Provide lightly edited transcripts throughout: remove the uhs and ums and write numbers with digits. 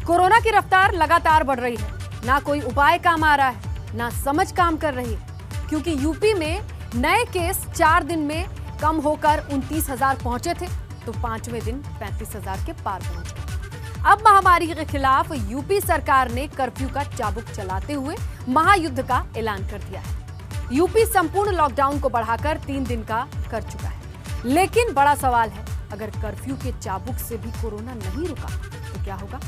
Corona की रफ्तार लगातार बढ़ रही है, ना कोई उपाय काम आ रहा है, ना समझ काम कर रही है, क्योंकि यूपी में नए केस 4 दिन में कम होकर 29,000 पहुंचे थे, तो 5वें दिन 35,000 के पार पहुंच गए। अब महामारी के खिलाफ यूपी सरकार ने कर्फ्यू का चाबुक चलाते हुए महायुद्ध का ऐलान कर दिया है। यूपी संपूर्ण लॉकडाउन को बढ़ाकर 3 दिन का कर चुका है, लेकिन बड़ा सवाल है, अगर कर्फ्यू के चाबुक से भी कोरोना नहीं रुका तो क्या होगा?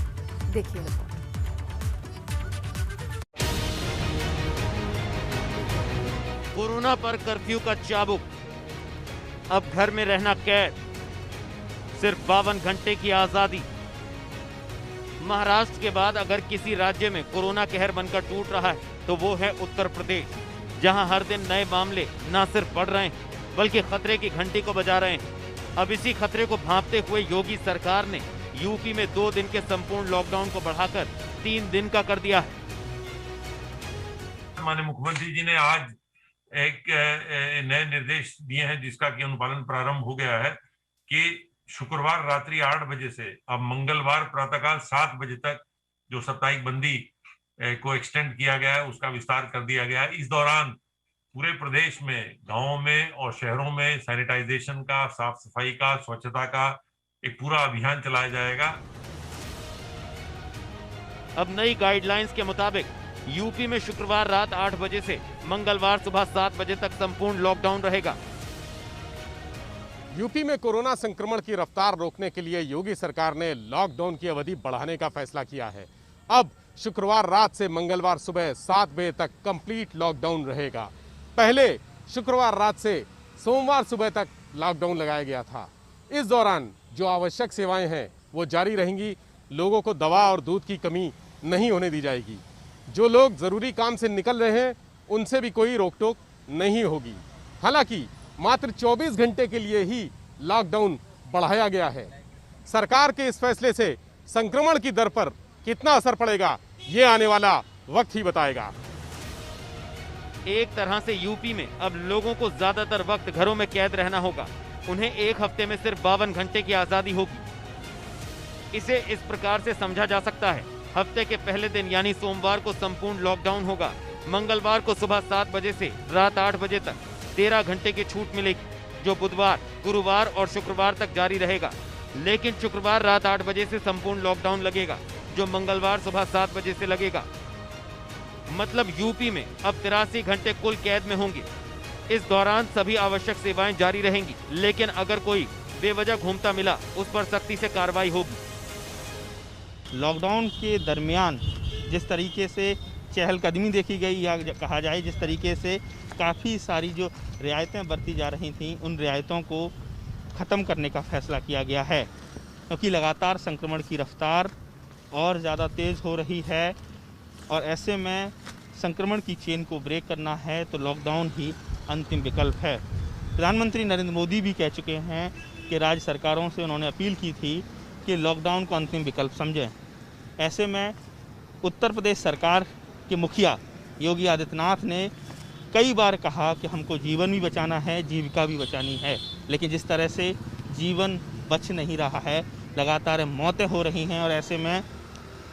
देखिए रिपोर्ट। कोरोना पर कर्फ्यू का चाबुक, अब घर में रहना कैद, सिर्फ 52 घंटे की आजादी। महाराष्ट्र के बाद अगर किसी राज्य में कोरोना कहर बनकर टूट रहा है तो वो है उत्तर प्रदेश, जहां हर दिन नए मामले न सिर्फ बढ़ रहे हैं बल्कि खतरे की घंटी को बजा रहे हैं। अब इसी खतरे को भांपते हुए योगी सरकार ने यूपी में 2 दिन के संपूर्ण लॉकडाउन को बढ़ाकर 3 दिन का कर दिया है। माननीय मुख्यमंत्री जी ने आज एक नए निर्देश दिए हैं, जिसका कि अनुपालन प्रारंभ हो गया है कि शुक्रवार रात्रि 8 बजे से अब मंगलवार प्रातःकाल 7 बजे तक जो साप्ताहिक बंदी को एक्सटेंड किया गया है, उसका विस्तार कर दिया गया है। इस दौरान पूरे प्रदेश में, गांवों में और शहरों में सैनिटाइजेशन का, साफ सफाई का, स्वच्छता का एक पूरा अभियान चलाया जाएगा। अब नई गाइडलाइंस के मुताबिक यूपी में शुक्रवार रात 8 बजे से मंगलवार सुबह 7 बजे तक संपूर्ण लॉकडाउन रहेगा। यूपी में कोरोना संक्रमण की रफ्तार रोकने के लिए योगी सरकार ने लॉकडाउन की अवधि बढ़ाने का फैसला किया है। अब शुक्रवार रात से मंगलवार सुबह 7 बजे तक कंप्लीट लॉकडाउन रहेगा। पहले शुक्रवार रात से सोमवार सुबह तक लॉकडाउन लगाया गया था। इस दौरान जो आवश्यक सेवाएं हैं वो जारी रहेंगी। लोगों को दवा और दूध की कमी नहीं होने दी जाएगी। जो लोग ज़रूरी काम से निकल रहे हैं उनसे भी कोई रोक टोक नहीं होगी। हालांकि मात्र 24 घंटे के लिए ही लॉकडाउन बढ़ाया गया है। सरकार के इस फैसले से संक्रमण की दर पर कितना असर पड़ेगा ये आने वाला वक्त ही बताएगा। एक तरह से यूपी में अब लोगों को ज्यादातर वक्त घरों में कैद रहना होगा। उन्हें एक हफ्ते में सिर्फ 52 घंटे की आजादी होगी। इसे इस प्रकार से समझा जा सकता है, हफ्ते के पहले दिन यानी सोमवार को संपूर्ण लॉकडाउन होगा। मंगलवार को सुबह 7 बजे से रात 8 बजे तक 13 घंटे की छूट मिलेगी, जो बुधवार, गुरुवार और शुक्रवार तक जारी रहेगा। लेकिन शुक्रवार रात 8 बजे से संपूर्ण लॉकडाउन लगेगा, जो मंगलवार सुबह 7 बजे से लगेगा। मतलब यूपी में अब 83 घंटे कुल कैद में होंगे। इस दौरान सभी आवश्यक सेवाएं जारी रहेंगी, लेकिन अगर कोई बेवजह घूमता मिला उस पर सख्ती से कार्रवाई होगी। लॉकडाउन के दरमियान जिस तरीके से चहलकदमी देखी गई, या कहा जाए जिस तरीके से काफ़ी सारी जो रियायतें बरती जा रही थीं, उन रियायतों को ख़त्म करने का फैसला किया गया है, क्योंकि लगातार संक्रमण की रफ्तार और ज़्यादा तेज़ हो रही है और ऐसे में संक्रमण की चेन को ब्रेक करना है तो लॉकडाउन ही अंतिम विकल्प है। प्रधानमंत्री नरेंद्र मोदी भी कह चुके हैं कि राज्य सरकारों से उन्होंने अपील की थी कि लॉकडाउन को अंतिम विकल्प समझें। ऐसे में उत्तर प्रदेश सरकार के मुखिया योगी आदित्यनाथ ने कई बार कहा कि हमको जीवन भी बचाना है, जीविका भी बचानी है, लेकिन जिस तरह से जीवन बच नहीं रहा है, लगातार मौतें हो रही हैं और ऐसे में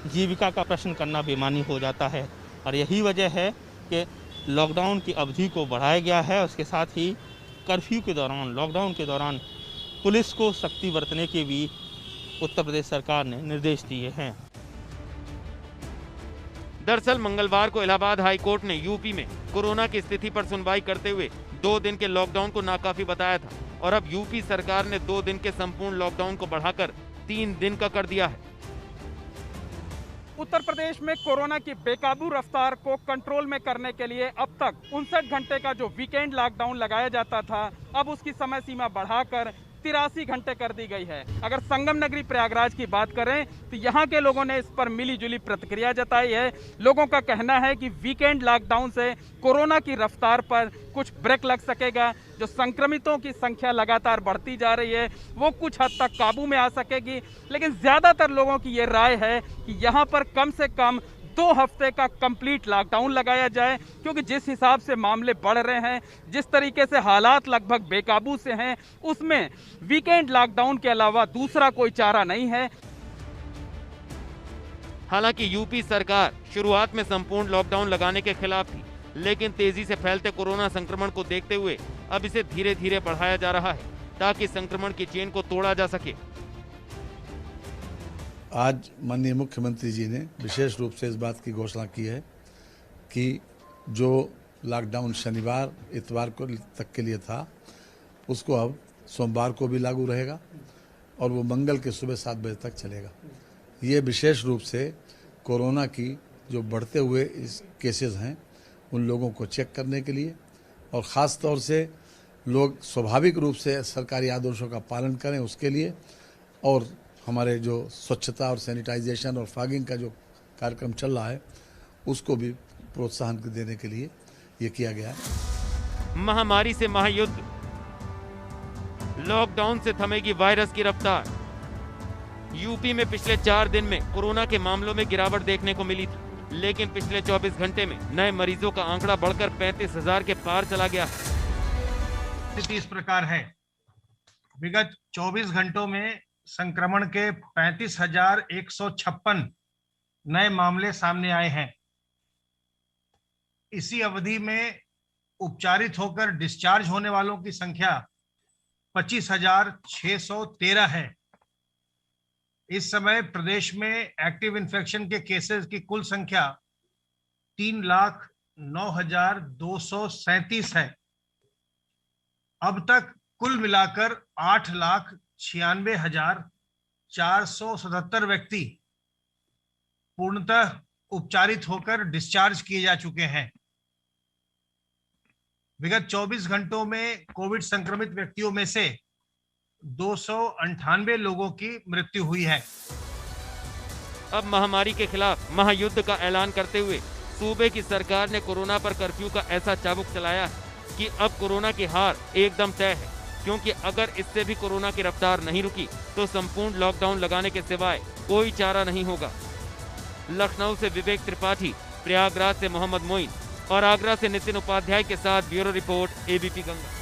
जीविका का प्रश्न करना बेमानी हो जाता है। और यही वजह है कि लॉकडाउन की अवधि को बढ़ाया गया है। उसके साथ ही कर्फ्यू के दौरान, लॉकडाउन के दौरान पुलिस को सख्ती बरतने के भी उत्तर प्रदेश सरकार ने निर्देश दिए हैं। दरअसल मंगलवार को इलाहाबाद हाई कोर्ट ने यूपी में कोरोना की स्थिति पर सुनवाई करते हुए 2 दिन के लॉकडाउन को नाकाफी बताया था और अब यूपी सरकार ने 2 दिन के संपूर्ण लॉकडाउन को बढ़ाकर 3 दिन का कर दिया है। उत्तर प्रदेश में कोरोना की बेकाबू रफ्तार को कंट्रोल में करने के लिए अब तक 59 घंटे का जो वीकेंड लॉकडाउन लगाया जाता था, अब उसकी समय सीमा बढ़ाकर 83 घंटे कर दी गई है। अगर संगम नगरी प्रयागराज की बात करें तो यहाँ के लोगों ने इस पर मिलीजुली प्रतिक्रिया जताई है। लोगों का कहना है कि वीकेंड लॉकडाउन से कोरोना की रफ्तार पर कुछ ब्रेक लग सकेगा। जो संक्रमितों की संख्या लगातार बढ़ती जा रही है वो कुछ हद तक काबू में आ सकेगी, लेकिन ज़्यादातर लोगों की ये राय है कि यहाँ पर कम से कम 2 हफ्ते का कंप्लीट लॉकडाउन लगाया जाए, क्योंकि जिस हिसाब से मामले बढ़ रहे हैं, जिस तरीके से हालात लगभग बेकाबू से हैं, उसमें वीकेंड लॉकडाउन के अलावा दूसरा कोई चारा नहीं है। हालांकि यूपी सरकार शुरुआत में संपूर्ण लॉकडाउन लगाने के खिलाफ थी, लेकिन तेजी से फैलते कोरोना संक्रमण को देखते हुए अब इसे धीरे धीरे बढ़ाया जा रहा है ताकि संक्रमण की चेन को तोड़ा जा सके। आज माननीय मुख्यमंत्री जी ने विशेष रूप से इस बात की घोषणा की है कि जो लॉकडाउन शनिवार इतवार को तक के लिए था उसको अब सोमवार को भी लागू रहेगा और वो मंगल के सुबह 7 बजे तक चलेगा। ये विशेष रूप से कोरोना की जो बढ़ते हुए इस केसेस हैं उन लोगों को चेक करने के लिए और ख़ास तौर से लोग स्वाभाविक रूप से सरकारी आदेशों का पालन करें उसके लिए, और हमारे जो स्वच्छता और सैनिटाइजेशन और फॉगिंग का जो कार्यक्रम चल रहा है उसको भी प्रोत्साहन देने के लिए ये किया गया है। महामारी से महायुद्ध, लॉकडाउन से थमेगी वायरस की रफ्तार। यूपी में पिछले 4 दिन में कोरोना के मामलों में गिरावट देखने को मिली थी, लेकिन पिछले 24 घंटे में नए मरीजों का आंकड़ा बढ़कर 35,000 के पार चला गया। स्थिति इस प्रकार है, विगत 24 घंटों में संक्रमण के 35,156 नए मामले सामने आए हैं। इसी अवधि में उपचारित होकर डिस्चार्ज होने वालों की संख्या 25,613 है। इस समय प्रदेश में एक्टिव इन्फेक्शन के केसेस की कुल संख्या 3,09,237 है। अब तक कुल मिलाकर 8,96,477 व्यक्ति पूर्णतः उपचारित होकर डिस्चार्ज किए जा चुके हैं। विगत 24 घंटों में कोविड संक्रमित व्यक्तियों में से 298 लोगों की मृत्यु हुई है। अब महामारी के खिलाफ महायुद्ध का ऐलान करते हुए सूबे की सरकार ने कोरोना पर कर्फ्यू का ऐसा चाबुक चलाया है कि अब कोरोना की हार एकदम तय है, क्योंकि अगर इससे भी कोरोना की रफ्तार नहीं रुकी तो संपूर्ण लॉकडाउन लगाने के सिवाय कोई चारा नहीं होगा। लखनऊ से विवेक त्रिपाठी, प्रयागराज से मोहम्मद मोइन और आगरा से नितिन उपाध्याय के साथ ब्यूरो रिपोर्ट, एबीपी गंगा।